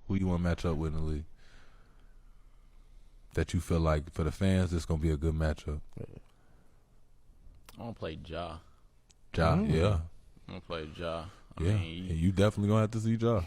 Who you want to match up with in the league? That you feel like for the fans, it's gonna be a good matchup. I want to play Ja. Ja, yeah. I'm going to play Ja. Yeah, you definitely gonna have to see Ja.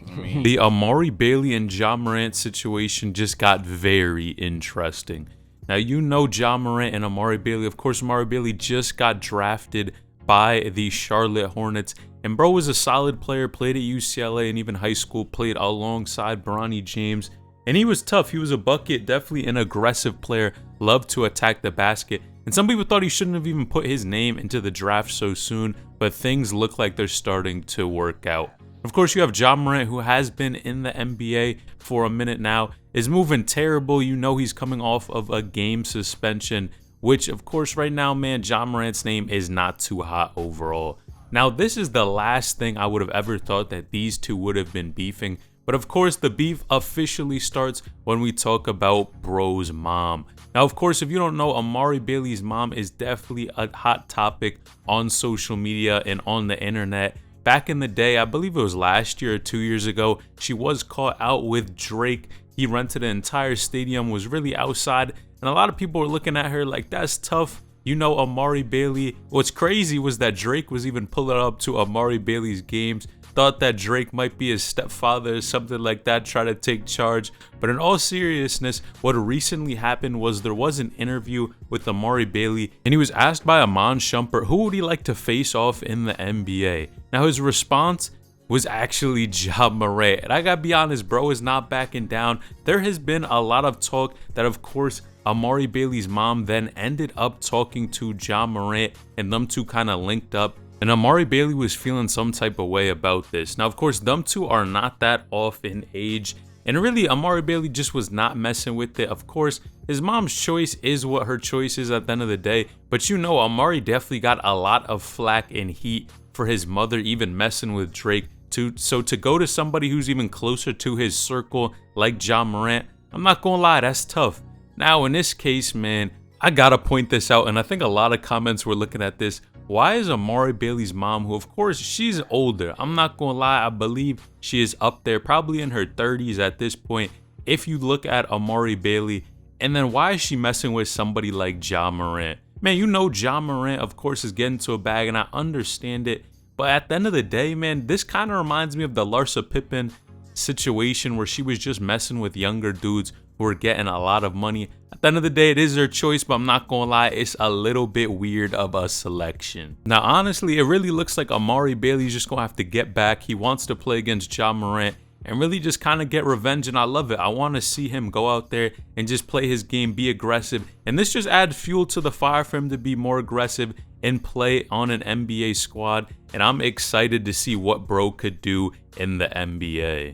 The Amari Bailey and Ja Morant situation just got very interesting. Now, you know Ja Morant and Amari Bailey. Of course, Amari Bailey just got drafted by the Charlotte Hornets. And bro was a solid player, played at UCLA and even high school, played alongside Bronny James. And he was tough. He was a bucket, definitely an aggressive player, loved to attack the basket. And some people thought he shouldn't have even put his name into the draft so soon, but things look like they're starting to work out. Of course, you have Ja Morant, who has been in the NBA for a minute now, is moving terrible. You know he's coming off of a game suspension, which, of course, right now, man, Ja Morant's name is not too hot overall. Now, this is the last thing I would have ever thought that these two would have been beefing. But of course, the beef officially starts when we talk about bro's mom. Now, of course, if you don't know, Amari Bailey's mom is definitely a hot topic on social media and on the internet. Back in the day, I believe it was last year or 2 years ago, she was caught out with Drake. He rented an entire stadium, was really outside, and a lot of people were looking at her like, that's tough. You know, Amari Bailey. What's crazy was that Drake was even pulling up to Amari Bailey's games. Thought that Drake might be his stepfather or something like that, try to take charge. But in all seriousness, what recently happened was there was an interview with Amari Bailey, and he was asked by Iman Shumpert who would he like to face off in the NBA. Now his response was actually Ja Morant. And I gotta be honest, bro is not backing down. There has been a lot of talk that, of course, Amari Bailey's mom then ended up talking to Ja Morant, and them two kind of linked up. And Amari Bailey was feeling some type of way about this. Now, of course, them two are not that off in age. And really, Amari Bailey just was not messing with it. Of course, his mom's choice is what her choice is at the end of the day. But you know, Amari definitely got a lot of flack and heat for his mother even messing with Drake. So to go to somebody who's even closer to his circle like Ja Morant, I'm not gonna lie, that's tough. Now, in this case, man, I gotta point this out. And I think a lot of comments were looking at this. Why is Amari Bailey's mom, who of course she's older, I'm not gonna lie, I believe she is up there, probably in her 30s at this point, if you look at Amari Bailey, and then why is she messing with somebody like Ja Morant? Man, you know Ja Morant, of course, is getting to a bag, and I understand it, but at the end of the day, man, this kind of reminds me of the Larsa Pippen situation where she was just messing with younger dudes who are getting a lot of money. At the end of the day, it is their choice, but I'm not gonna lie, it's a little bit weird of a selection. Now, honestly, it really looks like Amari Bailey's just gonna have to get back. He wants to play against Ja Morant and really just kind of get revenge, and I love it. I want to see him go out there and just play his game, be aggressive, and this just adds fuel to the fire for him to be more aggressive and play on an NBA squad, and I'm excited to see what bro could do in the NBA.